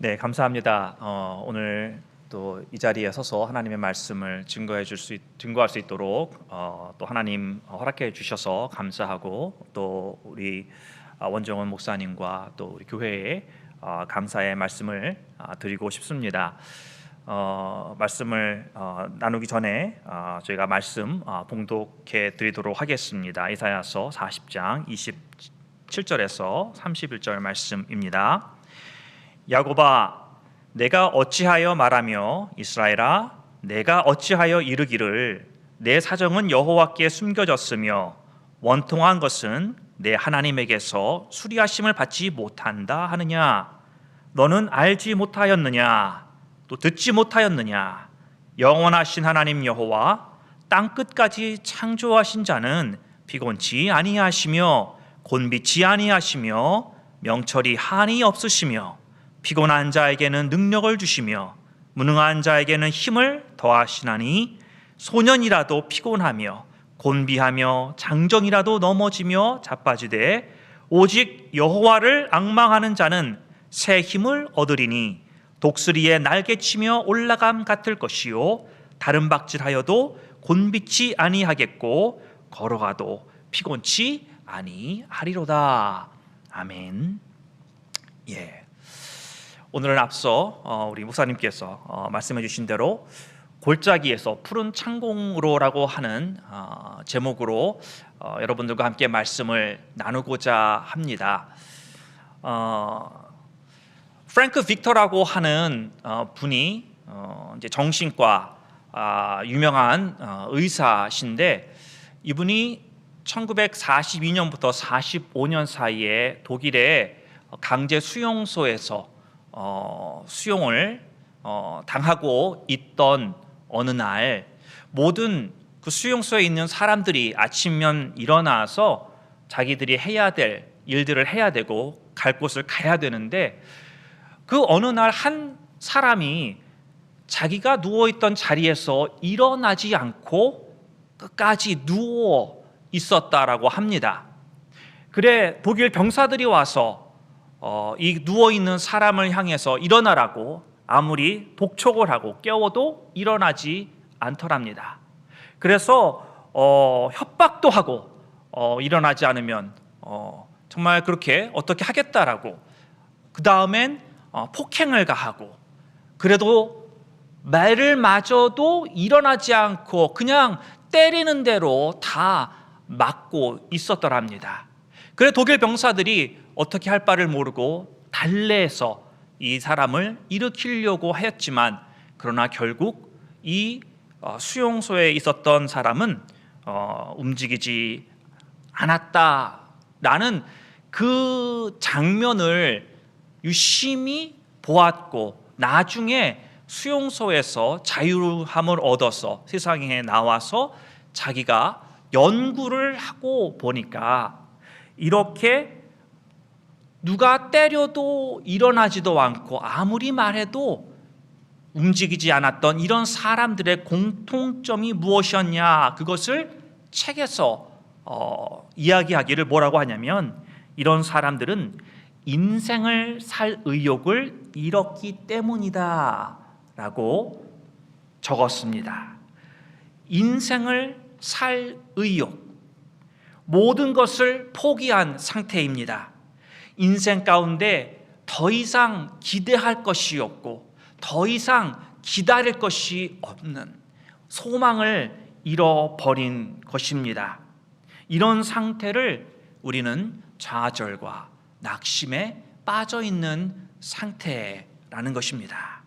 네, 감사합니다. 오늘 또 이 자리에 서서 하나님의 말씀을 증거할 수 있도록 또 하나님 허락해 주셔서 감사하고, 또 우리 원정원 목사님과 또 우리 교회에 감사의 말씀을 드리고 싶습니다. 말씀을 나누기 전에 저희가 말씀 봉독해 드리도록 하겠습니다. 이사야서 40장 27절에서 31절 말씀입니다. 야곱아, 내가 어찌하여 말하며 이스라엘아, 내가 어찌하여 이르기를 내 사정은 여호와께 숨겨졌으며 원통한 것은 내 하나님에게서 수리하심을 받지 못한다 하느냐? 너는 알지 못하였느냐? 또 듣지 못하였느냐? 영원하신 하나님 여호와 땅 끝까지 창조하신 자는 피곤치 아니하시며 곤비치 아니하시며 명철이 한이 없으시며 피곤한 자에게는 능력을 주시며 무능한 자에게는 힘을 더하시나니 소년이라도 피곤하며 곤비하며 장정이라도 넘어지며 자빠지되 오직 여호와를 앙망하는 자는 새 힘을 얻으리니 독수리의 날개치며 올라감 같을 것이요 다른 박질하여도 곤비치 아니하겠고 걸어가도 피곤치 아니하리로다. 아멘. 오늘은 앞서 우리 목사님께서 말씀해 주신 대로 골짜기에서 푸른 창공으로라고 하는 제목으로 여러분들과 함께 말씀을 나누고자 합니다. 프랭크 빅터라고 하는 분이 이제 정신과 유명한 의사신데, 이분이 1942년부터 45년 사이에 독일의 강제 수용소에서 수용을 당하고 있던 어느 날, 모든 그 수용소에 있는 사람들이 아침면 일어나서 자기들이 해야 될 일들을 해야 되고 갈 곳을 가야 되는데, 그 어느 날 한 사람이 자기가 누워있던 자리에서 일어나지 않고 끝까지 누워 있었다라고 합니다. 그래 독일 병사들이 와서 이 누워있는 사람을 향해서 일어나라고 아무리 독촉을 하고 깨워도 일어나지 않더랍니다. 그래서 협박도 하고 일어나지 않으면 정말 그렇게 어떻게 하겠다라고, 그 다음엔 폭행을 가하고, 그래도 말을 마저도 일어나지 않고 그냥 때리는 대로 다 맞고 있었더랍니다. 그래 독일 병사들이 어떻게 할 바를 모르고 달래서 이 사람을 일으키려고 하였지만, 그러나 결국 이 수용소에 있었던 사람은 움직이지 않았다라는 그 장면을 유심히 보았고, 나중에 수용소에서 자유함을 얻어서 세상에 나와서 자기가 연구를 하고 보니까, 이렇게 누가 때려도 일어나지도 않고 아무리 말해도 움직이지 않았던 이런 사람들의 공통점이 무엇이었냐, 그것을 책에서 이야기하기를 뭐라고 하냐면, 이런 사람들은 인생을 살 의욕을 잃었기 때문이다 라고 적었습니다. 인생을 살 의욕, 모든 것을 포기한 상태입니다. 인생 가운데 더 이상 기대할 것이 없고 더 이상 기다릴 것이 없는 소망을 잃어버린 것입니다. 이런 상태를 우리는 좌절과 낙심에 빠져 있는 상태라는 것입니다.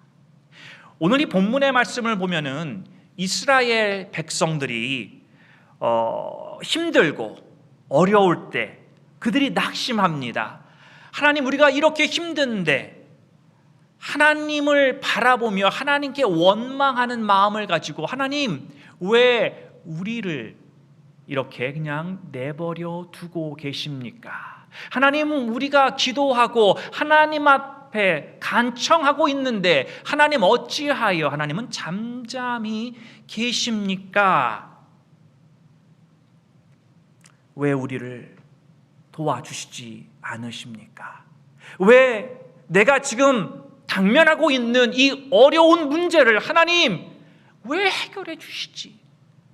오늘 이 본문의 말씀을 보면은 이스라엘 백성들이 힘들고 어려울 때 그들이 낙심합니다. 하나님, 우리가 이렇게 힘든데 하나님을 바라보며 하나님께 원망하는 마음을 가지고, 하나님 왜 우리를 이렇게 그냥 내버려 두고 계십니까? 하나님, 우리가 기도하고 하나님 앞에 간청하고 있는데 하나님 어찌하여 하나님은 잠잠히 계십니까? 왜 우리를 도와주시지 않으십니까? 왜 내가 지금 당면하고 있는 이 어려운 문제를 하나님 왜 해결해 주시지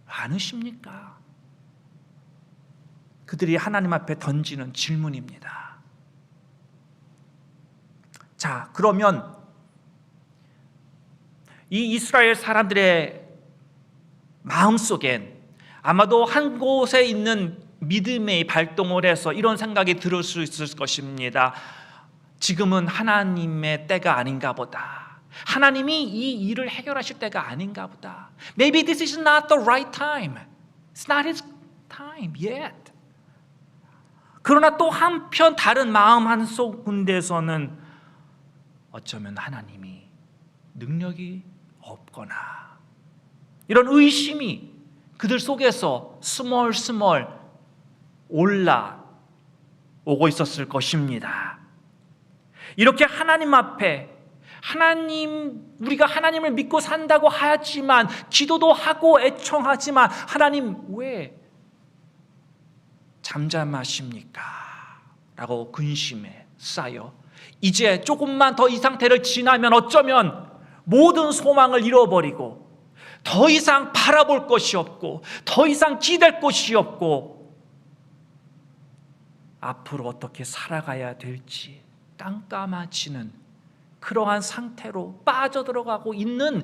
않으십니까? 그들이 하나님 앞에 던지는 질문입니다. 자, 그러면 이 이스라엘 사람들의 마음속엔 아마도 한 곳에 있는 믿음의 발동을 해서 이런 생각이 들을 수 있을 것입니다. 지금은 하나님의 때가 아닌가 보다. 하나님이 이 일을 해결하실 때가 아닌가 보다. Maybe this is not the right time. It's not his time yet. 그러나 또 한편 다른 마음 한쪽 군데에서는 어쩌면 하나님이 능력이 없거나 이런 의심이 그들 속에서 스멀스멀 올라오고 있었을 것입니다. 이렇게 하나님 앞에 우리가 하나님을 믿고 산다고 하지만 기도도 하고 애청하지만 하나님 왜 잠잠하십니까? 라고 근심에 쌓여 이제 조금만 더 이 상태를 지나면 어쩌면 모든 소망을 잃어버리고 더 이상 바라볼 것이 없고 더 이상 기댈 것이 없고 앞으로 어떻게 살아가야 될지 깜깜해지는 그러한 상태로 빠져들어가고 있는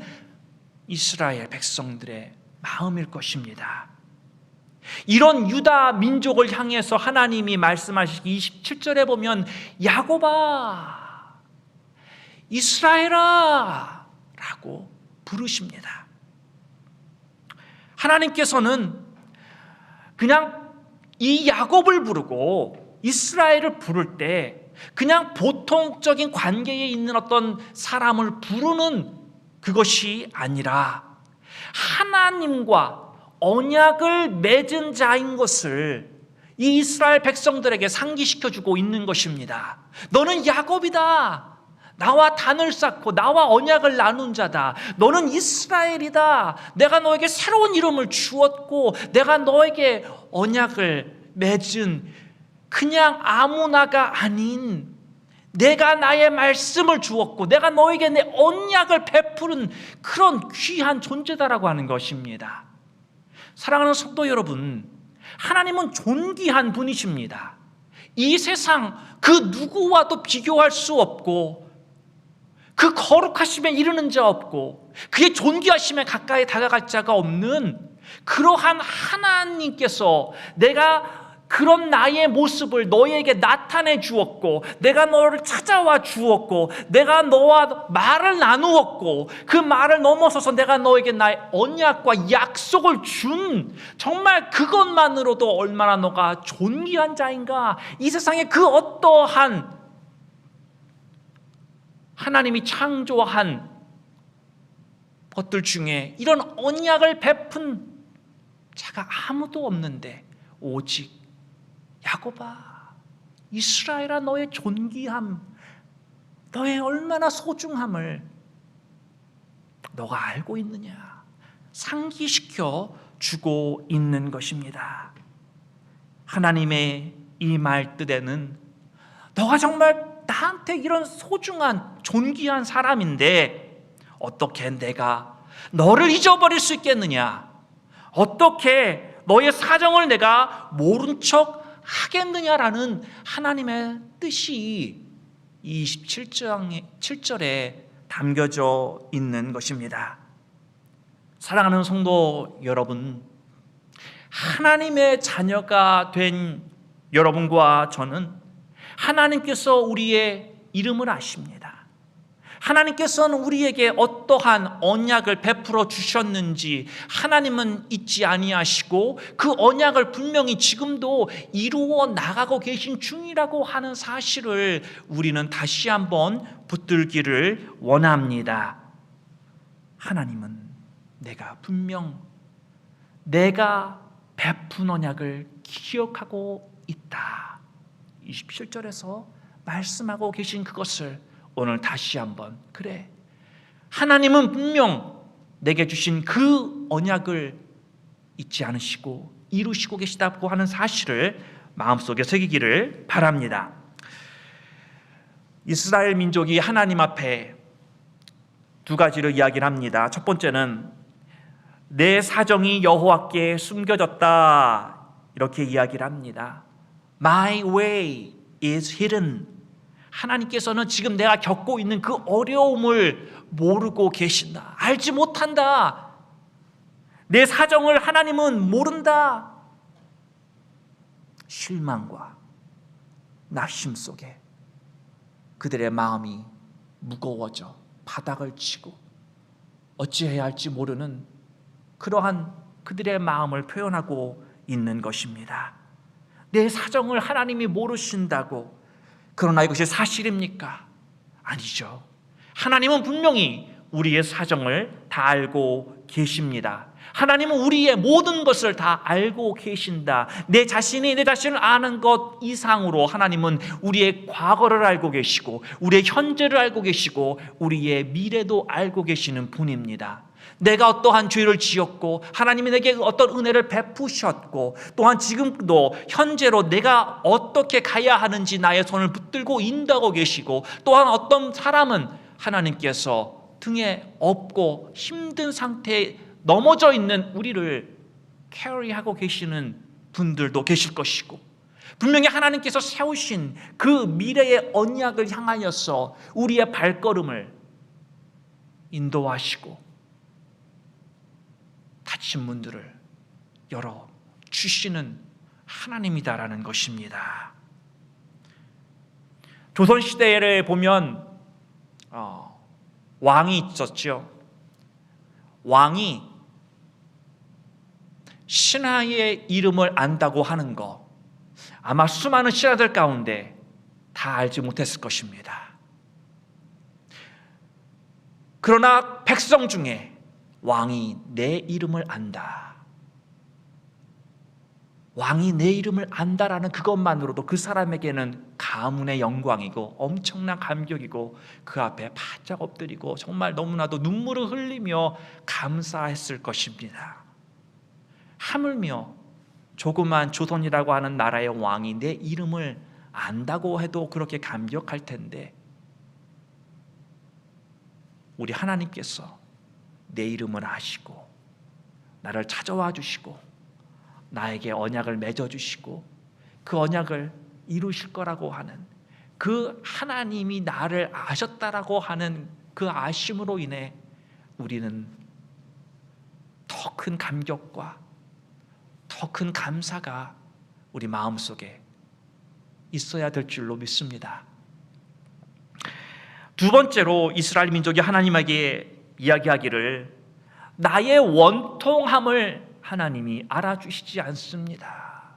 이스라엘 백성들의 마음일 것입니다. 이런 유다 민족을 향해서 하나님이 말씀하시기 27절에 보면 야곱아 이스라엘아 라고 부르십니다. 하나님께서는 그냥 이 야곱을 부르고 이스라엘을 부를 때 그냥 보통적인 관계에 있는 어떤 사람을 부르는 그것이 아니라 하나님과 언약을 맺은 자인 것을 이 이스라엘 백성들에게 상기시켜주고 있는 것입니다. 너는 야곱이다. 나와 단을 쌓고 나와 언약을 나눈 자다. 너는 이스라엘이다. 내가 너에게 새로운 이름을 주었고 내가 너에게 언약을 맺은 그냥 아무나가 아닌 내가 나의 말씀을 주었고 내가 너에게 내 언약을 베푸는 그런 귀한 존재다라고 하는 것입니다. 사랑하는 성도 여러분, 하나님은 존귀한 분이십니다. 이 세상 그 누구와도 비교할 수 없고 그 거룩하심에 이르는 자 없고 그의 존귀하심에 가까이 다가갈 자가 없는 그러한 하나님께서 내가 그런 나의 모습을 너에게 나타내 주었고 내가 너를 찾아와 주었고 내가 너와 말을 나누었고 그 말을 넘어서서 내가 너에게 나의 언약과 약속을 준 정말 그것만으로도 얼마나 너가 존귀한 자인가. 이 세상에 그 어떠한 하나님이 창조한 것들 중에 이런 언약을 베푼 자가 아무도 없는데 오직 야곱아 이스라엘아 너의 존귀함 너의 얼마나 소중함을 너가 알고 있느냐 상기시켜 주고 있는 것입니다. 하나님의 이 말뜻에는 너가 정말 나한테 이런 소중한 존귀한 사람인데 어떻게 내가 너를 잊어버릴 수 있겠느냐, 어떻게 너의 사정을 내가 모른 척 하겠느냐라는 하나님의 뜻이 27절에 담겨져 있는 것입니다. 사랑하는 성도 여러분, 하나님의 자녀가 된 여러분과 저는 하나님께서 우리의 이름을 아십니다. 하나님께서는 우리에게 어떠한 언약을 베풀어 주셨는지 하나님은 잊지 아니하시고 그 언약을 분명히 지금도 이루어 나가고 계신 중이라고 하는 사실을 우리는 다시 한번 붙들기를 원합니다. 하나님은 내가 베푼 언약을 기억하고 있다. 27절에서 말씀하고 계신 그것을 오늘 다시 한번 그래 하나님은 분명 내게 주신 그 언약을 잊지 않으시고 이루시고 계시다고 하는 사실을 마음속에 새기기를 바랍니다. 이스라엘 민족이 하나님 앞에 두 가지로 이야기를 합니다. 첫 번째는 내 사정이 여호와께 숨겨졌다, 이렇게 이야기를 합니다. My way is hidden. 하나님께서는 지금 내가 겪고 있는 그 어려움을 모르고 계신다. 알지 못한다. 내 사정을 하나님은 모른다. 실망과 낙심 속에 그들의 마음이 무거워져 바닥을 치고 어찌해야 할지 모르는 그러한 그들의 마음을 표현하고 있는 것입니다. 내 사정을 하나님이 모르신다고, 그러나 이것이 사실입니까? 아니죠. 하나님은 분명히 우리의 사정을 다 알고 계십니다. 하나님은 우리의 모든 것을 다 알고 계신다. 내 자신을 아는 것 이상으로 하나님은 우리의 과거를 알고 계시고, 우리의 현재를 알고 계시고, 우리의 미래도 알고 계시는 분입니다. 내가 어떠한 죄를 지었고 하나님이 내게 어떤 은혜를 베푸셨고, 또한 지금도 현재로 내가 어떻게 가야 하는지 나의 손을 붙들고 인도하고 계시고, 또한 어떤 사람은 하나님께서 등에 업고 힘든 상태에 넘어져 있는 우리를 캐리하고 계시는 분들도 계실 것이고, 분명히 하나님께서 세우신 그 미래의 언약을 향하여서 우리의 발걸음을 인도하시고 다친 문들을 열어주시는 하나님이다라는 것입니다. 조선시대를 보면 왕이 있었죠. 왕이 신하의 이름을 안다고 하는 거, 아마 수많은 신하들 가운데 다 알지 못했을 것입니다. 그러나 백성 중에 왕이 내 이름을 안다, 왕이 내 이름을 안다라는 그것만으로도 그 사람에게는 가문의 영광이고 엄청난 감격이고, 그 앞에 바짝 엎드리고 정말 너무나도 눈물을 흘리며 감사했을 것입니다. 하물며 조그만 조선이라고 하는 나라의 왕이 내 이름을 안다고 해도 그렇게 감격할 텐데, 우리 하나님께서 내 이름을 아시고 나를 찾아와 주시고 나에게 언약을 맺어주시고 그 언약을 이루실 거라고 하는 그 하나님이 나를 아셨다라고 하는 그 아심으로 인해 우리는 더 큰 감격과 더 큰 감사가 우리 마음속에 있어야 될 줄로 믿습니다. 두 번째로 이스라엘 민족이 하나님에게 이야기하기를 나의 원통함을 하나님이 알아주시지 않습니다.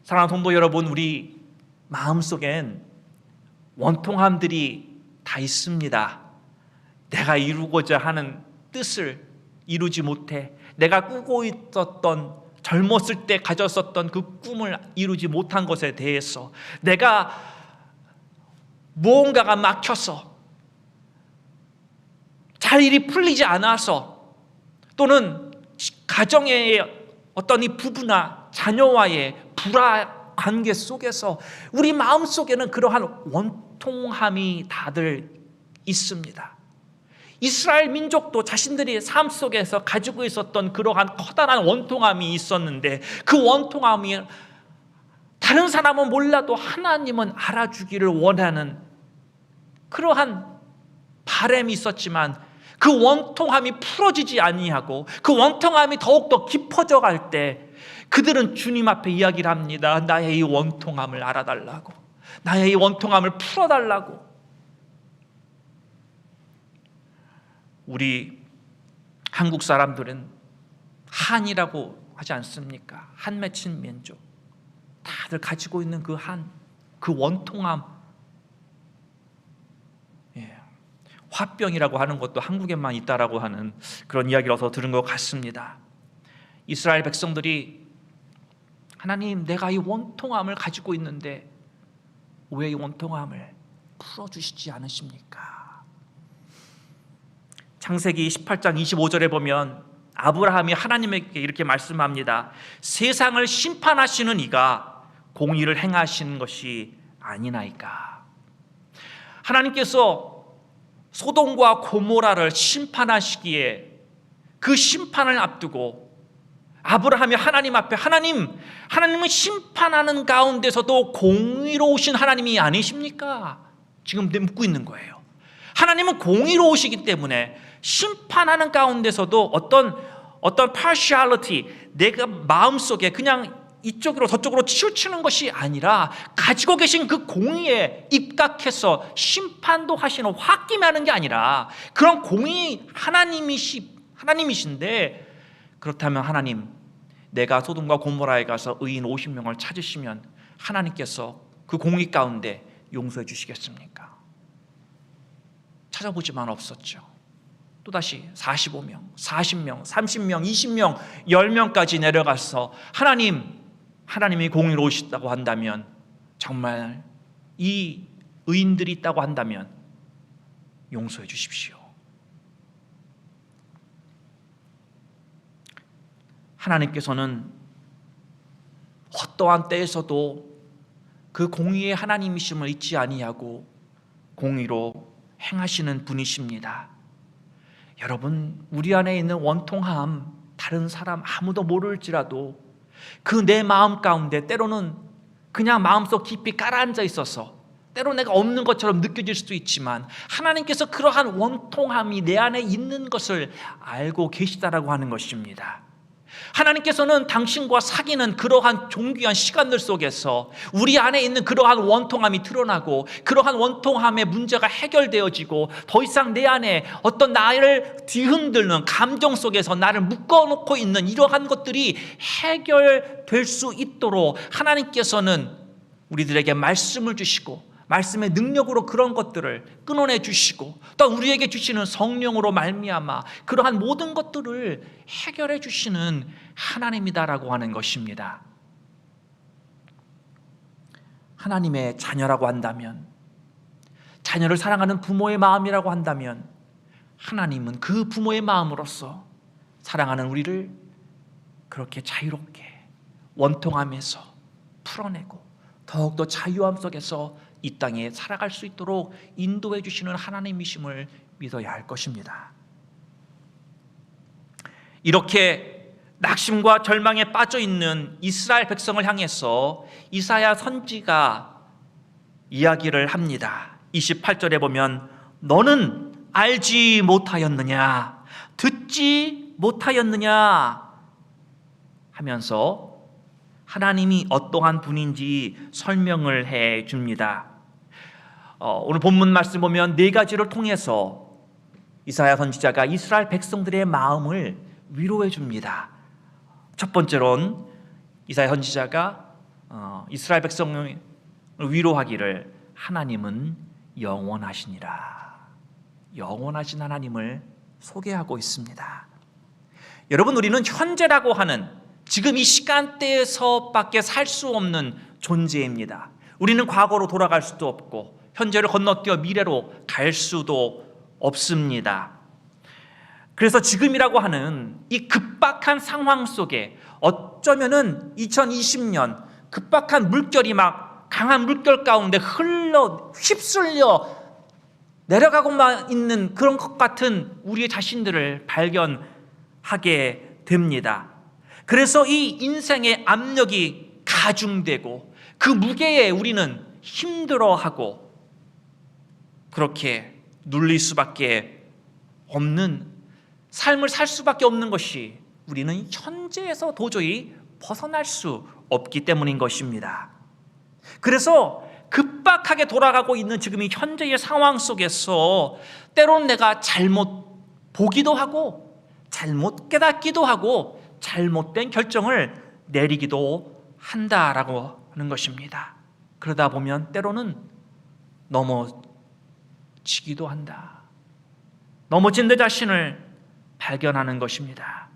사랑하는 성도 여러분, 우리 마음속엔 원통함들이 다 있습니다. 내가 이루고자 하는 뜻을 이루지 못해, 내가 꾸고 있었던, 젊었을 때 가졌었던 그 꿈을 이루지 못한 것에 대해서, 내가 무언가가 막혀서, 잘 일이 풀리지 않아서, 또는 가정의 어떤 이 부부나 자녀와의 불화 관계 속에서 우리 마음속에는 그러한 원통함이 다들 있습니다. 이스라엘 민족도 자신들이 삶 속에서 가지고 있었던 그러한 커다란 원통함이 있었는데, 그 원통함이 다른 사람은 몰라도 하나님은 알아주기를 원하는 그러한 바람이 있었지만, 그 원통함이 풀어지지 아니하고 그 원통함이 더욱더 깊어져 갈 때 그들은 주님 앞에 이야기를 합니다. 나의 이 원통함을 알아달라고, 나의 이 원통함을 풀어달라고. 우리 한국 사람들은 한이라고 하지 않습니까? 한 맺힌 민족, 다들 가지고 있는 그 한, 그 원통함. 화병이라고 하는 것도 한국에만 있다라고 하는 그런 이야기라서 들은 것 같습니다. 이스라엘 백성들이 하나님, 내가 이 원통함을 가지고 있는데 왜 이 원통함을 풀어주시지 않으십니까? 창세기 18장 25절에 보면 아브라함이 하나님에게 이렇게 말씀합니다. 세상을 심판하시는 이가 공의를 행하시는 것이 아니나이까. 하나님께서 소돔과 고모라를 심판하시기에 그 심판을 앞두고 아브라함이 하나님 앞에 하나님은 심판하는 가운데서도 공의로우신 하나님이 아니십니까? 지금 묻고 있는 거예요. 하나님은 공의로우시기 때문에 심판하는 가운데서도 어떤 partiality, 내가 마음속에 그냥 이쪽으로 저쪽으로 치우치는 것이 아니라 가지고 계신 그 공의에 입각해서 심판도 하시는, 홧김하는 게 아니라 그런 공의 하나님이신데, 그렇다면 하나님, 내가 소돔과 고모라에 가서 의인 50명을 찾으시면 하나님께서 그 공의 가운데 용서해 주시겠습니까? 찾아보지만 없었죠. 또다시 45명, 40명, 30명, 20명, 10명까지 내려가서 하나님이 공의로우시다고 한다면, 정말 이 의인들이 있다고 한다면 용서해 주십시오. 하나님께서는 어떠한 때에서도 그 공의의 하나님이심을 잊지 아니하고 공의로 행하시는 분이십니다. 여러분, 우리 안에 있는 원통함, 다른 사람 아무도 모를지라도 그 내 마음 가운데 때로는 그냥 마음속 깊이 깔아앉아 있어서 때로 내가 없는 것처럼 느껴질 수도 있지만, 하나님께서 그러한 원통함이 내 안에 있는 것을 알고 계시다라고 하는 것입니다. 하나님께서는 당신과 사귀는 그러한 존귀한 시간들 속에서 우리 안에 있는 그러한 원통함이 드러나고, 그러한 원통함의 문제가 해결되어지고, 더 이상 내 안에 어떤 나를 뒤흔드는 감정 속에서 나를 묶어놓고 있는 이러한 것들이 해결될 수 있도록 하나님께서는 우리들에게 말씀을 주시고, 말씀의 능력으로 그런 것들을 끊어내 주시고, 또 우리에게 주시는 성령으로 말미암아 그러한 모든 것들을 해결해 주시는 하나님이다라고 하는 것입니다. 하나님의 자녀라고 한다면, 자녀를 사랑하는 부모의 마음이라고 한다면, 하나님은 그 부모의 마음으로서 사랑하는 우리를 그렇게 자유롭게 원통함에서 풀어내고 더욱더 자유함 속에서 이 땅에 살아갈 수 있도록 인도해 주시는 하나님이심을 믿어야 할 것입니다. 이렇게 낙심과 절망에 빠져 있는 이스라엘 백성을 향해서 이사야 선지가 이야기를 합니다. 28절에 보면 너는 알지 못하였느냐, 듣지 못하였느냐 하면서 하나님이 어떠한 분인지 설명을 해 줍니다. 오늘 본문 말씀 보면 네 가지를 통해서 이사야 선지자가 이스라엘 백성들의 마음을 위로해 줍니다. 첫 번째로는 이사야 선지자가 이스라엘 백성을 위로하기를 하나님은 영원하시니라, 영원하신 하나님을 소개하고 있습니다. 여러분, 우리는 현재라고 하는 지금 이 시간대에서밖에 살 수 없는 존재입니다. 우리는 과거로 돌아갈 수도 없고 현재를 건너뛰어 미래로 갈 수도 없습니다. 그래서 지금이라고 하는 이 급박한 상황 속에 어쩌면은 2020년 급박한 물결이 막 강한 물결 가운데 휩쓸려 내려가고만 있는 그런 것 같은 우리의 자신들을 발견하게 됩니다. 그래서 이 인생의 압력이 가중되고 그 무게에 우리는 힘들어하고 그렇게 눌릴 수밖에 없는 삶을 살 수밖에 없는 것이, 우리는 현재에서 도저히 벗어날 수 없기 때문인 것입니다. 그래서 급박하게 돌아가고 있는 지금 이 현재의 상황 속에서 때로는 내가 잘못 보기도 하고 잘못 깨닫기도 하고 잘못된 결정을 내리기도 한다라고 하는 것입니다. 그러다 보면 때로는 넘어지기도 한다. 넘어진 내 자신을 발견하는 것입니다.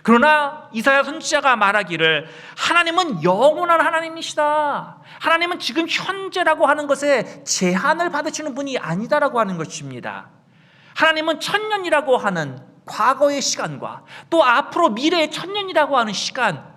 그러나 이사야 선지자가 말하기를 하나님은 영원한 하나님이시다, 하나님은 지금 현재라고 하는 것에 제한을 받으시는 분이 아니다라고 하는 것입니다. 하나님은 천년이라고 하는 과거의 시간과 또 앞으로 미래의 천년이라고 하는 시간,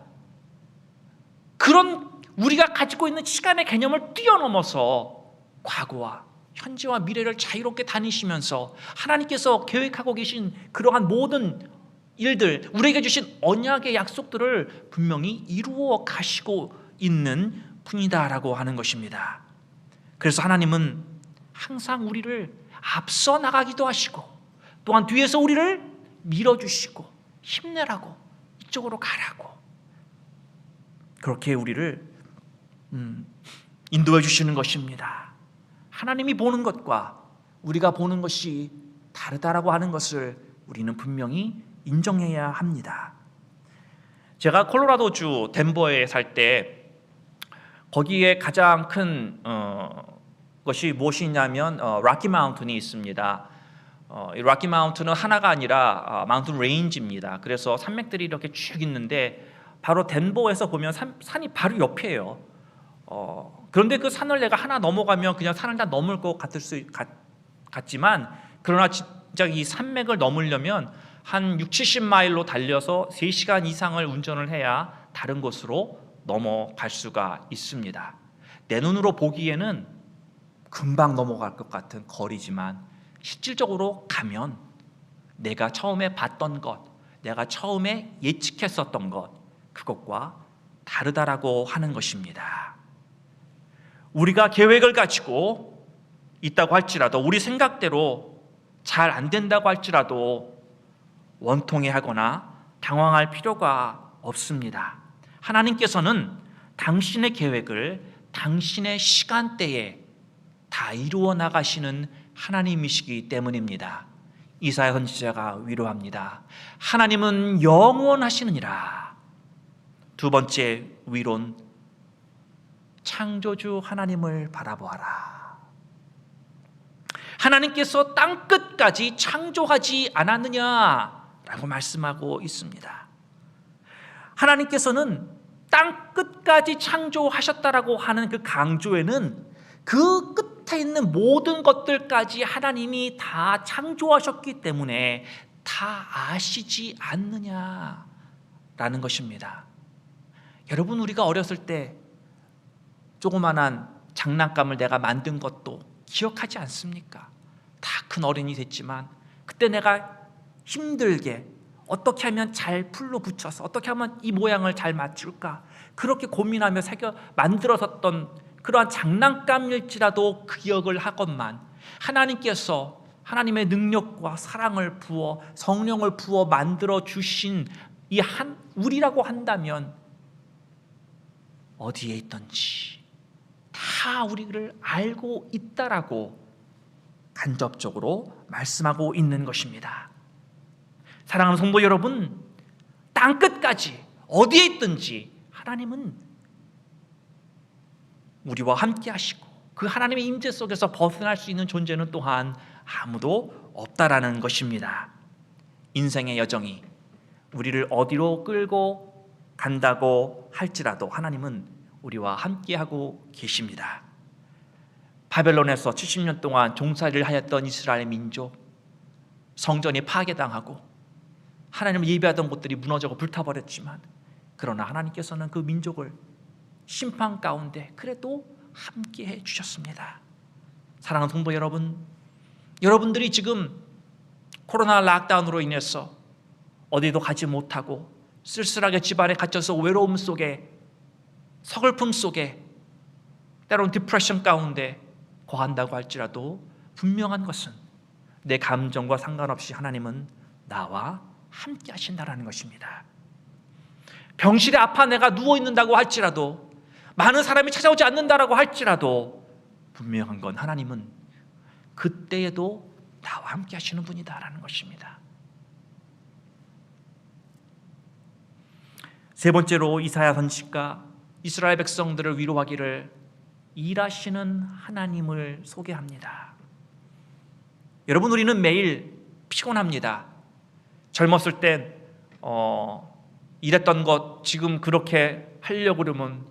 그런 우리가 가지고 있는 시간의 개념을 뛰어넘어서 과거와 현재와 미래를 자유롭게 다니시면서 하나님께서 계획하고 계신 그러한 모든 일들, 우리에게 주신 언약의 약속들을 분명히 이루어 가시고 있는 분이다라고 하는 것입니다. 그래서 하나님은 항상 우리를 앞서 나가기도 하시고 또한 뒤에서 우리를 밀어주시고 힘내라고, 이쪽으로 가라고 그렇게 우리를 인도해 주시는 것입니다. 하나님이 보는 것과 우리가 보는 것이 다르다라고 하는 것을 우리는 분명히 인정해야 합니다. 제가 콜로라도주 덴버에 살 때 거기에 가장 큰 것이 무엇이냐면 락키 마운틴이 있습니다. 이 락키 마운틴은 하나가 아니라 마운틴 레인지입니다. 그래서 산맥들이 이렇게 쭉 있는데 바로 덴버에서 보면 산이 바로 옆이에요. 그런데 그 산을 내가 하나 넘어가면 그냥 산을 다 넘을 것 같지만 그러나 진짜 이 산맥을 넘으려면 한 60-70마일로 달려서 3시간 이상을 운전을 해야 다른 곳으로 넘어갈 수가 있습니다. 내 눈으로 보기에는 금방 넘어갈 것 같은 거리지만 실질적으로 가면 내가 처음에 봤던 것, 내가 처음에 예측했었던 것, 그것과 다르다라고 하는 것입니다. 우리가 계획을 가지고 있다고 할지라도, 우리 생각대로 잘 안 된다고 할지라도 원통해하거나 당황할 필요가 없습니다. 하나님께서는 당신의 계획을 당신의 시간대에 다 이루어 나가시는 하나님이시기 때문입니다. 이사야 선지자가 위로합니다. 하나님은 영원하시느니라. 두 번째 위로는 창조주 하나님을 바라보아라. 하나님께서 땅 끝까지 창조하지 않았느냐라고 말씀하고 있습니다. 하나님께서는 땅 끝까지 창조하셨다라고 하는 그 강조에는 그 끝에 있는 모든 것들까지 하나님이 다 창조하셨기 때문에 다 아시지 않느냐라는 것입니다. 여러분, 우리가 어렸을 때 조그만한 장난감을 내가 만든 것도 기억하지 않습니까? 다 큰 어른이 됐지만 그때 내가 힘들게 어떻게 하면 잘 풀로 붙여서 어떻게 하면 이 모양을 잘 맞출까 그렇게 고민하며 만들었었던 그러한 장난감일지라도 그 기억을 하건만 하나님께서 하나님의 능력과 사랑을 부어 성령을 부어 만들어 주신 이 우리라고 한다면 어디에 있든지 다 우리를 알고 있다라고 간접적으로 말씀하고 있는 것입니다. 사랑하는 성도 여러분, 땅 끝까지 어디에 있든지 하나님은 우리와 함께 하시고 그 하나님의 임재 속에서 벗어날 수 있는 존재는 또한 아무도 없다라는 것입니다. 인생의 여정이 우리를 어디로 끌고 간다고 할지라도 하나님은 우리와 함께하고 계십니다. 바벨론에서 70년 동안 종살이를 하였던 이스라엘 민족, 성전이 파괴당하고 하나님을 예배하던 곳들이 무너져고 불타버렸지만 그러나 하나님께서는 그 민족을 심판 가운데 그래도 함께해 주셨습니다. 사랑하는 성도 여러분, 여러분들이 지금 코로나 락다운으로 인해서 어디도 가지 못하고 쓸쓸하게 집안에 갇혀서 외로움 속에 서글픔 속에 때로는 디프레션 가운데 거한다고 할지라도 분명한 것은 내 감정과 상관없이 하나님은 나와 함께 하신다라는 것입니다. 병실에 아파 내가 누워있는다고 할지라도 많은 사람이 찾아오지 않는다라고 할지라도 분명한 건 하나님은 그때에도 나와 함께 하시는 분이다라는 것입니다. 세 번째로 이사야 선지자가 이스라엘 백성들을 위로하기를 일하시는 하나님을 소개합니다. 여러분, 우리는 매일 피곤합니다. 젊었을 땐 일했던 것 지금 그렇게 하려고 그러면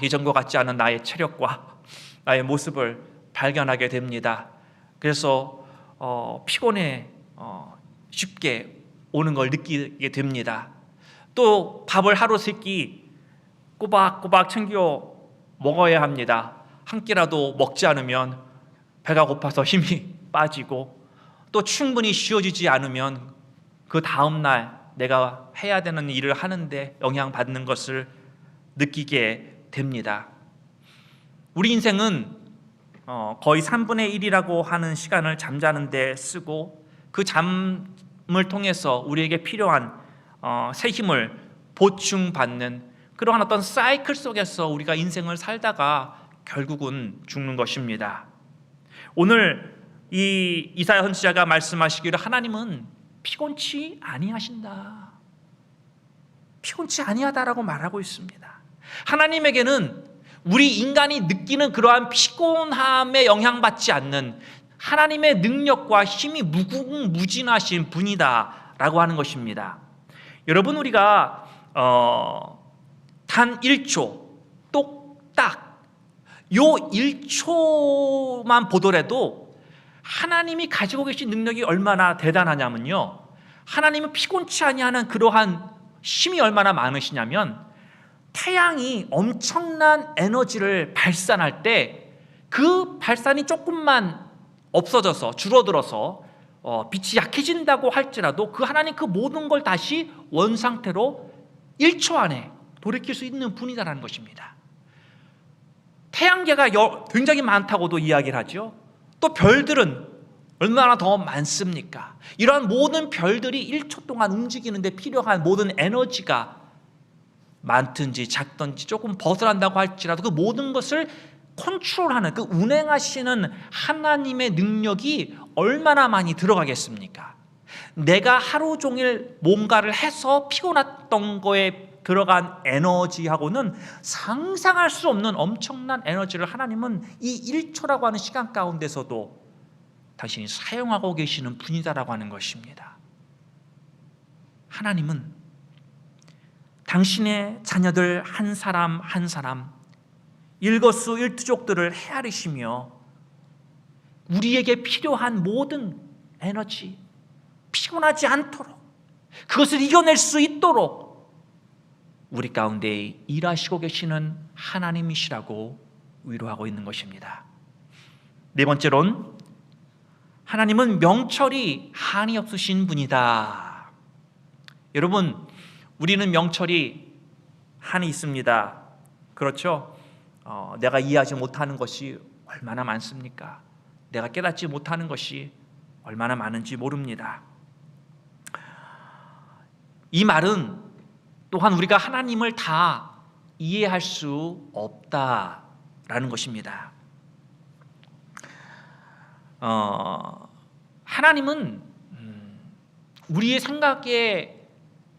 예전과 같지 않은 나의 체력과 나의 모습을 발견하게 됩니다. 그래서 피곤해 쉽게 오는 걸 느끼게 됩니다. 또 밥을 하루 세 끼 꼬박꼬박 챙겨 먹어야 합니다. 한 끼라도 먹지 않으면 배가 고파서 힘이 빠지고 또 충분히 쉬어지지 않으면 그 다음날 내가 해야 되는 일을 하는데 영향받는 것을 느끼게 됩니다. 우리 인생은 거의 3분의 1이라고 하는 시간을 잠자는 데 쓰고 그 잠을 통해서 우리에게 필요한 새 힘을 보충받는 그러한 어떤 사이클 속에서 우리가 인생을 살다가 결국은 죽는 것입니다. 오늘 이 이사야 선지자가 말씀하시기를 하나님은 피곤치 아니하신다, 피곤치 아니하다라고 말하고 있습니다. 하나님에게는 우리 인간이 느끼는 그러한 피곤함에 영향받지 않는 하나님의 능력과 힘이 무궁무진하신 분이다라고 하는 것입니다. 여러분, 우리가 단 1초 똑딱 요 1초만 보더라도 하나님이 가지고 계신 능력이 얼마나 대단하냐면요, 하나님은 피곤치 아니하는 그러한 힘이 얼마나 많으시냐면 태양이 엄청난 에너지를 발산할 때 그 발산이 조금만 없어져서 줄어들어서 빛이 약해진다고 할지라도 그 하나님 그 모든 걸 다시 원상태로 1초 안에 돌이킬 수 있는 분이다라는 것입니다. 태양계가 굉장히 많다고도 이야기를 하죠. 또 별들은 얼마나 더 많습니까? 이러한 모든 별들이 1초 동안 움직이는데 필요한 모든 에너지가 많든지 작든지 조금 벗어난다고 할지라도 그 모든 것을 컨트롤하는, 그 운행하시는 하나님의 능력이 얼마나 많이 들어가겠습니까? 내가 하루 종일 뭔가를 해서 피곤했던 거에 들어간 에너지하고는 상상할 수 없는 엄청난 에너지를 하나님은 이 1초라고 하는 시간 가운데서도 당신이 사용하고 계시는 분이다라고 하는 것입니다. 하나님은 당신의 자녀들 한 사람 한 사람 일거수일투족들을 헤아리시며 우리에게 필요한 모든 에너지, 피곤하지 않도록 그것을 이겨낼 수 있도록 우리 가운데 일하시고 계시는 하나님이시라고 위로하고 있는 것입니다. 네 번째로는 하나님은 명철이 한이 없으신 분이다. 여러분, 우리는 명철이 한이 있습니다. 그렇죠? 내가 이해하지 못하는 것이 얼마나 많습니까? 내가 깨닫지 못하는 것이 얼마나 많은지 모릅니다. 이 말은 또한 우리가 하나님을 다 이해할 수 없다라는 것입니다. 하나님은 우리의 생각의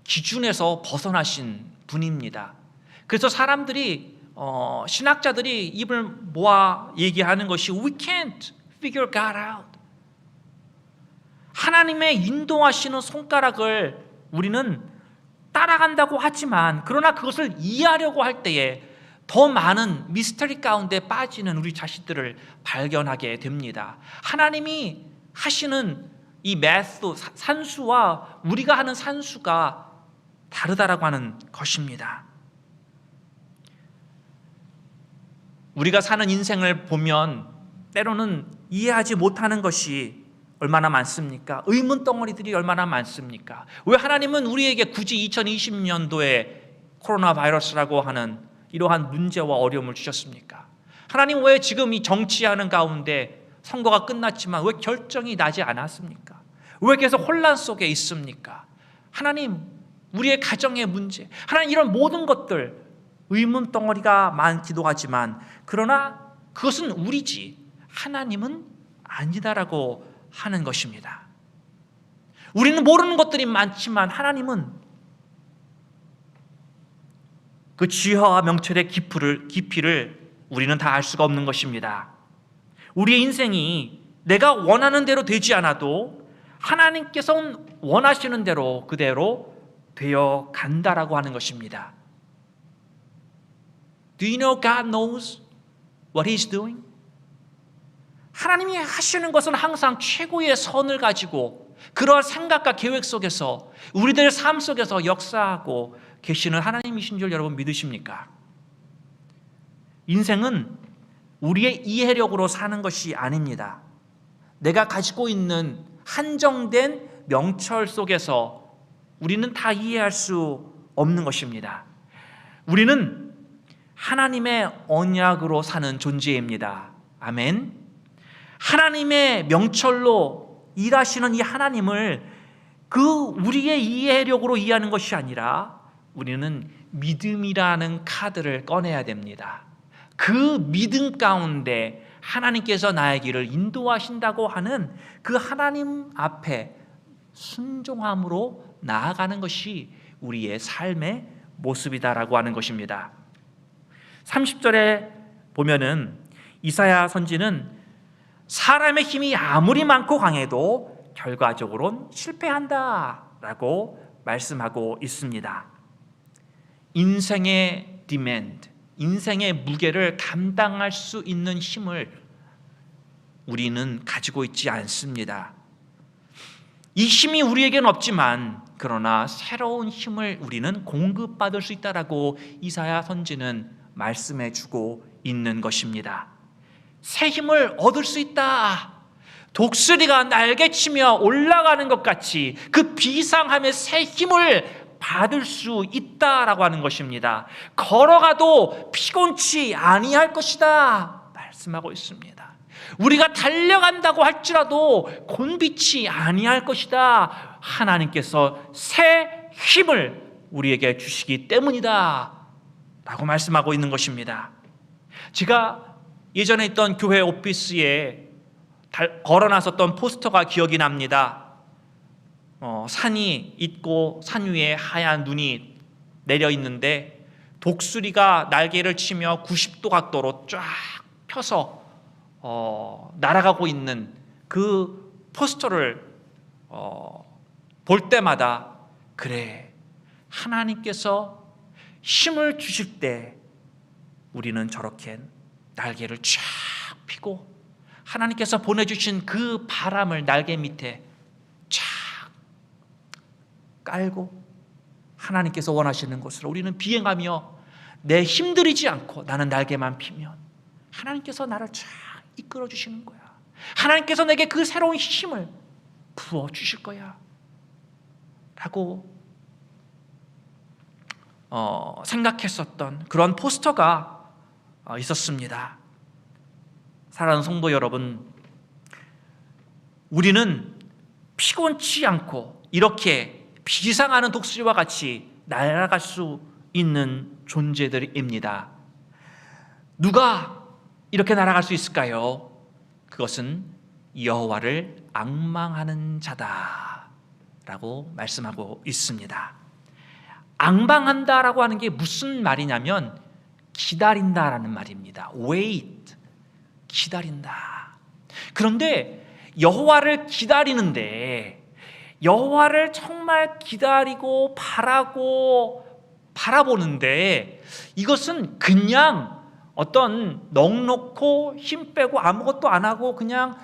기준에서 벗어나신 분입니다. 그래서 사람들이 신학자들이 입을 모아 얘기하는 것이 We can't figure God out. 하나님의 인도하시는 손가락을 우리는 따라간다고 하지만 그러나 그것을 이해하려고 할 때에 더 많은 미스터리 가운데 빠지는 우리 자신들을 발견하게 됩니다. 하나님이 하시는 이 매스, 산수와 우리가 하는 산수가 다르다라고 하는 것입니다. 우리가 사는 인생을 보면 때로는 이해하지 못하는 것이 얼마나 많습니까? 의문 덩어리들이 얼마나 많습니까? 왜 하나님은 우리에게 굳이 2020년도에 코로나 바이러스라고 하는 이러한 문제와 어려움을 주셨습니까? 하나님 왜 지금 이 정치하는 가운데 선거가 끝났지만 왜 결정이 나지 않았습니까? 왜 계속 혼란 속에 있습니까? 하나님, 우리의 가정의 문제, 하나님 이런 모든 것들 의문 덩어리가 많기도 하지만 그러나 그것은 우리지 하나님은 아니다라고 하는 것입니다. 우리는 모르는 것들이 많지만 하나님은 그 지혜와 명철의 깊이를 우리는 다 알 수가 없는 것입니다. 우리의 인생이 내가 원하는 대로 되지 않아도 하나님께서는 원하시는 대로 그대로 되어 간다라고 하는 것입니다. Do you know God knows what He's doing? 하나님이 하시는 것은 항상 최고의 선을 가지고 그러한 생각과 계획 속에서 우리들의 삶 속에서 역사하고 계시는 하나님이신 줄 여러분 믿으십니까? 인생은 우리의 이해력으로 사는 것이 아닙니다. 내가 가지고 있는 한정된 명철 속에서 우리는 다 이해할 수 없는 것입니다. 우리는 하나님의 언약으로 사는 존재입니다. 아멘. 하나님의 명철로 일하시는 이 하나님을 그 우리의 이해력으로 이해하는 것이 아니라 우리는 믿음이라는 카드를 꺼내야 됩니다. 그 믿음 가운데 하나님께서 나의 길을 인도하신다고 하는 그 하나님 앞에 순종함으로 나아가는 것이 우리의 삶의 모습이다라고 하는 것입니다. 30절에 보면은 이사야 선지는 사람의 힘이 아무리 많고 강해도 결과적으로는 실패한다라고 말씀하고 있습니다. 인생의 디맨드, 인생의 무게를 감당할 수 있는 힘을 우리는 가지고 있지 않습니다. 이 힘이 우리에게는 없지만 그러나 새로운 힘을 우리는 공급받을 수 있다라고 이사야 선지는 말씀해 주고 있는 것입니다. 새 힘을 얻을 수 있다. 독수리가 날개치며 올라가는 것 같이 그 비상함의 새 힘을 받을 수 있다라고 하는 것입니다. 걸어가도 피곤치 아니할 것이다 말씀하고 있습니다. 우리가 달려간다고 할지라도 곤비치 아니할 것이다. 하나님께서 새 힘을 우리에게 주시기 때문이다 라고 말씀하고 있는 것입니다. 제가 예전에 있던 교회 오피스에 걸어놨었던 포스터가 기억이 납니다. 산이 있고 산 위에 하얀 눈이 내려 있는데 독수리가 날개를 치며 90도 각도로 쫙 펴서 날아가고 있는 그 포스터를 볼 때마다 그래, 하나님께서 힘을 주실 때 우리는 저렇게 날개를 쫙 펴고 하나님께서 보내주신 그 바람을 날개 밑에 쫙 깔고 하나님께서 원하시는 곳으로 우리는 비행하며 내 힘들이지 않고 나는 날개만 피면 하나님께서 나를 쫙 이끌어 주시는 거야. 하나님께서 내게 그 새로운 힘을 부어 주실 거야 라고 생각했었던 그런 포스터가 있었습니다. 사랑하는 성도 여러분, 우리는 피곤치 않고 이렇게 비상하는 독수리와 같이 날아갈 수 있는 존재들입니다. 누가 이렇게 날아갈 수 있을까요? 그것은 여호와를 앙망하는 자다라고 말씀하고 있습니다. 앙망한다라고 하는 게 무슨 말이냐면 기다린다라는 말입니다. wait, 기다린다. 그런데 여호와를 기다리는데 여호와를 정말 기다리고 바라보는데 이것은 그냥 어떤 넋놓고 힘 빼고 아무것도 안 하고 그냥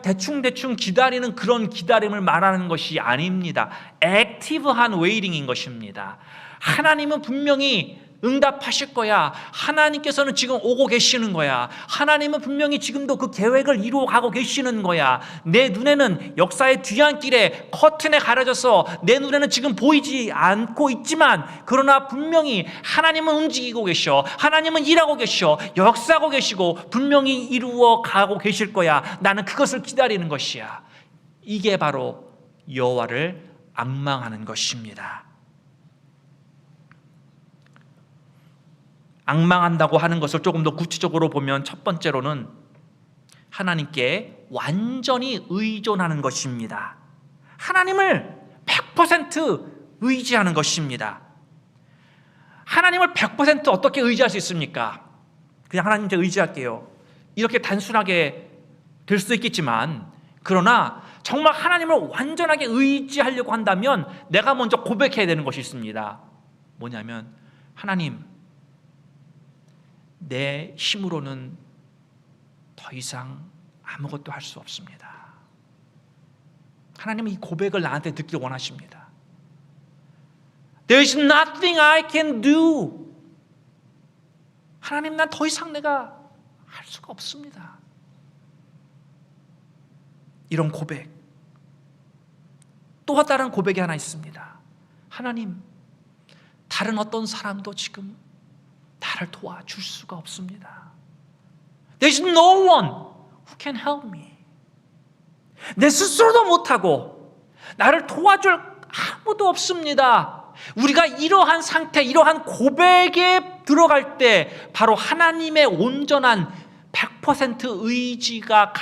대충 기다리는 그런 기다림을 말하는 것이 아닙니다. 액티브한 웨이팅인 것입니다. 하나님은 분명히 응답하실 거야. 하나님께서는 지금 오고 계시는 거야. 하나님은 분명히 지금도 그 계획을 이루어 가고 계시는 거야. 내 눈에는 역사의 뒤안길에 커튼에 가려져서 내 눈에는 지금 보이지 않고 있지만 그러나 분명히 하나님은 움직이고 계셔. 하나님은 일하고 계셔. 역사하고 계시고 분명히 이루어 가고 계실 거야. 나는 그것을 기다리는 것이야. 이게 바로 여호와를 앙망하는 것입니다. 앙망한다고 하는 것을 조금 더 구체적으로 보면 첫 번째로는 하나님께 완전히 의존하는 것입니다. 하나님을 100% 의지하는 것입니다. 하나님을 100% 어떻게 의지할 수 있습니까? 그냥 하나님 제 의지할게요. 이렇게 단순하게 될 수도 있겠지만 그러나 정말 하나님을 완전하게 의지하려고 한다면 내가 먼저 고백해야 되는 것이 있습니다. 뭐냐면 하나님, 내 힘으로는 더 이상 아무것도 할 수 없습니다. 하나님은 이 고백을 나한테 듣길 원하십니다. There is nothing I can do. 하나님, 난 더 이상 내가 할 수가 없습니다. 이런 고백. 또 다른 고백이 하나 있습니다. 하나님, 다른 어떤 사람도 지금 나를 도와줄 수가 없습니다. There's no one who can help me. 내 스스로도 못하고 나를 도와줄 아무도 없습니다. 우리가 이러한 상태, 이러한 고백에 들어갈 때 바로 하나님의 온전한 100% 의지가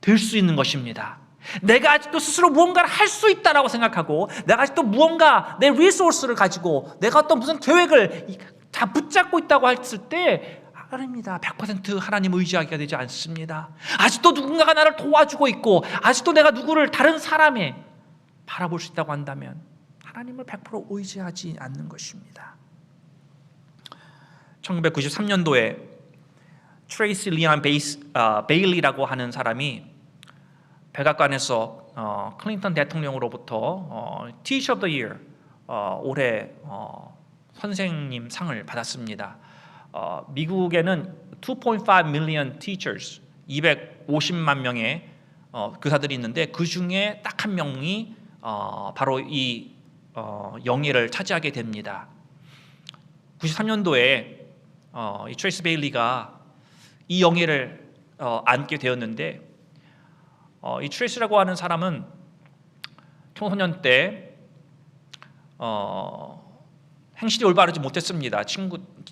될 수 있는 것입니다. 내가 아직도 스스로 무언가를 할 수 있다라고 생각하고, 내가 아직도 무언가 내 리소스를 가지고 내가 어떤 무슨 계획을 다 붙잡고 있다고 했을 때 아닙니다. 100% 하나님 의지하기가 되지 않습니다. 아직도 누군가가 나를 도와주고 있고, 아직도 내가 누구를 다른 사람에 바라볼 수 있다고 한다면 하나님을 100% 의지하지 않는 것입니다. 1993년도에 트레이시 리안 베일리라고 하는 사람이 백악관에서 클린턴 대통령으로부터 Teacher of the Year, 올해 선생님 상을 받았습니다. 미국에는 2.5 million teachers, 250만 명의 교사들이 있는데 그 중에 딱 한 명이 바로 이 영예를 차지하게 됩니다. 93년도에 이 트레이시 베일리가 이 영예를 안게 되었는데, 이 트레이시라고 하는 사람은 청소년 때 행실이 올바르지 못했습니다.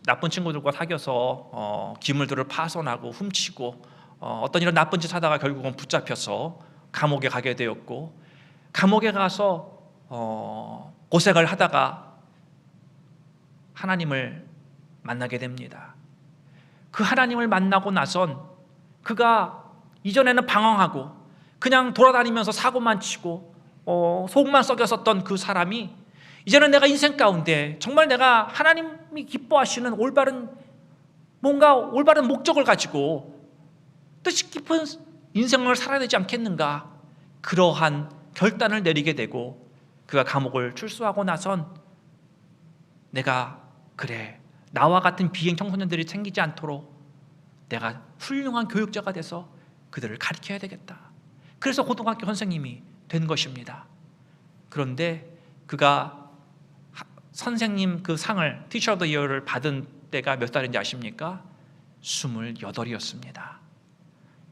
나쁜 친구들과 사귀어서 기물들을 파손하고 훔치고 어떤 이런 나쁜 짓 하다가 결국은 붙잡혀서 감옥에 가게 되었고, 감옥에 가서 고생을 하다가 하나님을 만나게 됩니다. 그 하나님을 만나고 나선 그가 이전에는 방황하고 그냥 돌아다니면서 사고만 치고 속만 썩였었던 그 사람이 이제는 내가 인생 가운데 정말 내가 하나님이 기뻐하시는 올바른 목적을 가지고 뜻이 깊은 인생을 살아야 되지 않겠는가, 그러한 결단을 내리게 되고, 그가 감옥을 출소하고 나선 내가 그래, 나와 같은 비행 청소년들이 생기지 않도록 내가 훌륭한 교육자가 돼서 그들을 가르쳐야 되겠다. 그래서 고등학교 선생님이 된 것입니다. 그런데 그가 선생님 그 상을, Teacher of the Year를 받은 때가 몇 살인지 아십니까? 28이었습니다.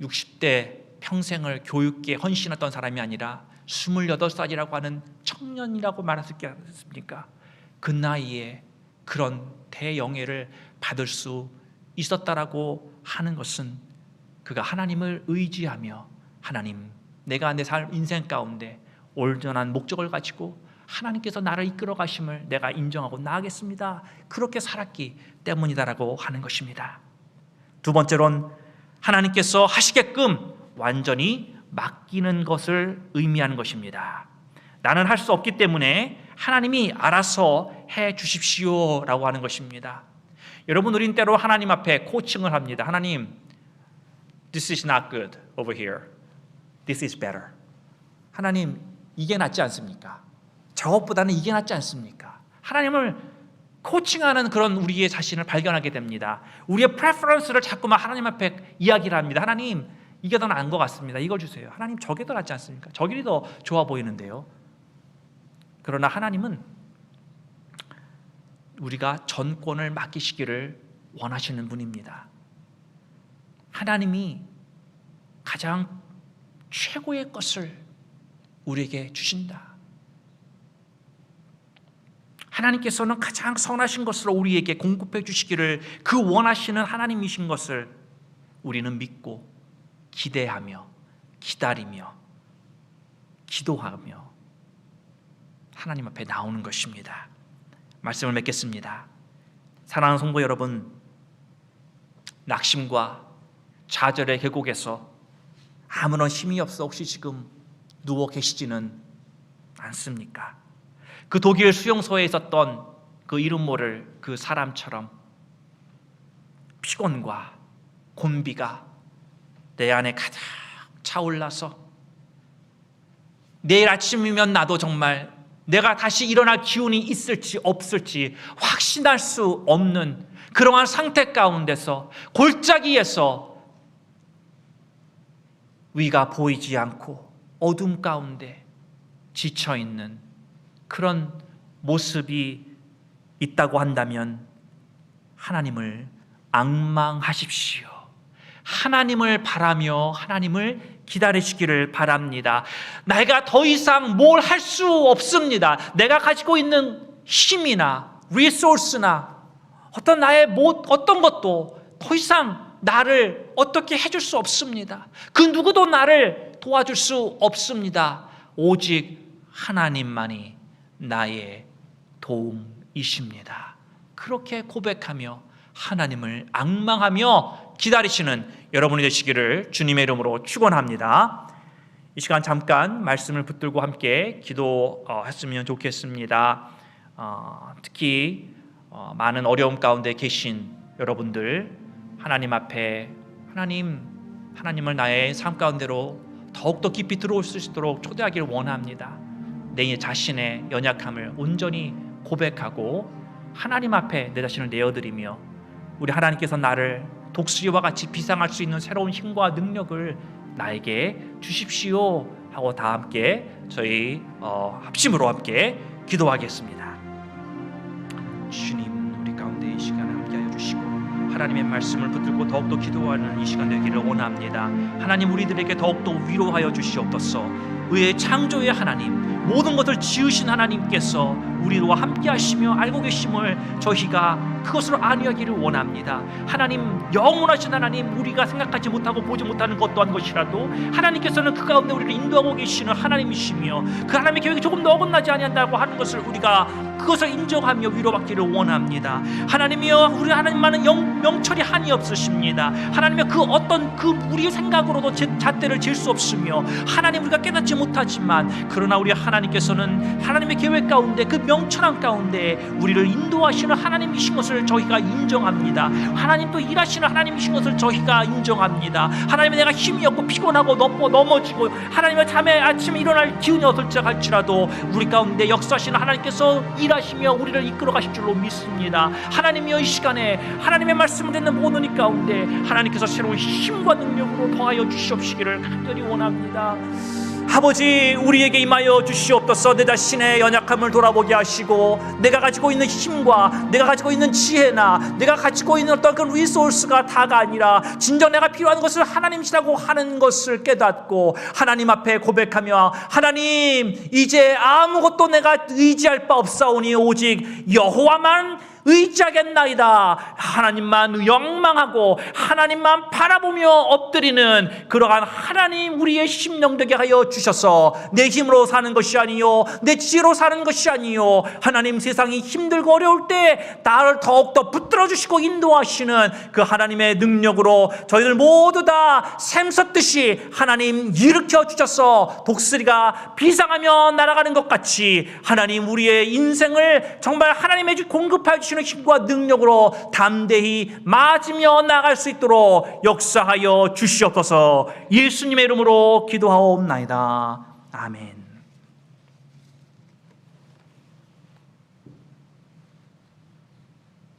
60대 평생을 교육계에 헌신했던 사람이 아니라 28살이라고 하는 청년이라고 말할 수 있겠습니까? 그 나이에 그런 대영예를 받을 수 있었다라고 하는 것은 그가 하나님을 의지하며, 하나님, 내가 내 삶 인생 가운데 온전한 목적을 가지고 하나님께서 나를 이끌어 가심을 내가 인정하고 나아가겠습니다, 그렇게 살았기 때문이다라고 하는 것입니다. 두 번째로는 하나님께서 하시게끔 완전히 맡기는 것을 의미하는 것입니다. 나는 할 수 없기 때문에 하나님이 알아서 해 주십시오라고 하는 것입니다. 여러분, 우린 때로 하나님 앞에 코칭을 합니다. 하나님, this is not good over here. This is better. 하나님, 이게 낫지 않습니까? 저것보다는 이게 낫지 않습니까? 하나님을 코칭하는 그런 우리의 자신을 발견하게 됩니다. 우리의 프레퍼런스를 자꾸만 하나님 앞에 이야기를 합니다. 하나님, 이게 더 나은 것 같습니다. 이거 주세요. 하나님, 저게 더 낫지 않습니까? 저게 더 좋아 보이는데요. 그러나 하나님은 우리가 전권을 맡기시기를 원하시는 분입니다. 하나님이 가장 최고의 것을 우리에게 주신다. 하나님께서는 가장 선하신 것으로 우리에게 공급해 주시기를 그 원하시는 하나님이신 것을 우리는 믿고 기대하며 기다리며 기도하며 하나님 앞에 나오는 것입니다. 말씀을 맺겠습니다. 사랑하는 성도 여러분, 낙심과 좌절의 계곡에서 아무런 힘이 없어 혹시 지금 누워 계시지는 않습니까? 그 독일 수용소에 있었던 그 이름 모를 그 사람처럼 피곤과 곤비가 내 안에 가득 차올라서 내일 아침이면 나도 정말 내가 다시 일어날 기운이 있을지 없을지 확신할 수 없는 그러한 상태 가운데서 골짜기에서 위가 보이지 않고 어둠 가운데 지쳐있는 그런 모습이 있다고 한다면 하나님을 앙망하십시오. 하나님을 바라며 하나님을 기다리시기를 바랍니다. 내가 더 이상 뭘 할 수 없습니다. 내가 가지고 있는 힘이나 리소스나 어떤 어떤 것도 더 이상 나를 어떻게 해줄 수 없습니다. 그 누구도 나를 도와줄 수 없습니다. 오직 하나님만이 나의 도움이십니다. 그렇게 고백하며 하나님을 앙망하며 기다리시는 여러분이 되시기를 주님의 이름으로 축원합니다. 이 시간 잠깐 말씀을 붙들고 함께 기도했으면 좋겠습니다. 특히 많은 어려움 가운데 계신 여러분들, 하나님 앞에 하나님을 나의 삶 가운데로 더욱더 깊이 들어올 수 있도록 초대하기를 원합니다. 내 자신의 연약함을 온전히 고백하고 하나님 앞에 내 자신을 내어드리며 우리 하나님께서 나를 독수리와 같이 비상할 수 있는 새로운 힘과 능력을 나에게 주십시오 하고 다 함께 저희 합심으로 함께 기도하겠습니다. 주님, 우리 가운데 이 시간을 함께하여 주시고 하나님의 말씀을 붙들고 더욱더 기도하는 이 시간 되기를 원합니다. 하나님, 우리들에게 더욱더 위로하여 주시옵소서. 의의 창조의 하나님, 모든 것을 지으신 하나님께서 우리와 함께 하시며 알고 계심을 저희가 그것으로 안위하기를 원합니다. 하나님, 영원하신 하나님, 우리가 생각하지 못하고 보지 못하는 것 또한 것이라도 하나님께서는 그 가운데 우리를 인도하고 계시는 하나님이시며 그 하나님의 계획이 조금 더 어긋나지 아니한다고 하는 것을 우리가 그것을 인정하며 위로받기를 원합니다. 하나님이여, 우리 하나님만은 명철이 한이 없으십니다. 하나님이여, 우리 생각으로도 잣대를 질 수 없으며 하나님, 우리가 깨닫지 못하지만 그러나 우리 하나님께서는 하나님의 계획 가운데 그 명철한 가운데 우리를 인도하시는 하나님이신 것을 저희가 인정합니다. 하나님 또 일하시는 하나님이신 것을 저희가 인정합니다. 하나님, 내가 힘이 없고 피곤하고 넘어지고 하나님의 아침에 일어날 기운이 어떨지 할지라도 우리 가운데 역사하시는 하나님께서 일하시며 우리를 이끌어 가실 줄로 믿습니다. 하나님이여, 이 시간에 하나님의 말씀을 듣는 모든 이 가운데 하나님께서 새로운 힘과 능력으로 더하여 주시옵시기를 간절히 원합니다. 아버지, 우리에게 임하여 주시옵소서. 내 자신의 연약함을 돌아보게 하시고 내가 가지고 있는 힘과 내가 가지고 있는 지혜나 내가 가지고 있는 어떤 그 리소스가 다가 아니라 진정 내가 필요한 것을 하나님이시라고 하는 것을 깨닫고 하나님 앞에 고백하며 하나님, 이제 아무것도 내가 의지할 바 없사오니 오직 여호와만 의지하겠나이다. 하나님만 영망하고 하나님만 바라보며 엎드리는 그러한 하나님, 우리의 심령 되게 하여 주셔서 내 힘으로 사는 것이 아니요 내 지혜로 사는 것이 아니요 하나님, 세상이 힘들고 어려울 때 나를 더욱더 붙들어 주시고 인도하시는 그 하나님의 능력으로 저희들 모두 다 샘솟듯이 하나님 일으켜 주셔서 독수리가 비상하며 날아가는 것 같이 하나님, 우리의 인생을 정말 하나님의 공급하여 주시는 힘과 능력으로 담대히 맞으며 나갈 수 있도록 역사하여 주시옵소서. 예수님의 이름으로 기도하옵나이다. 아멘.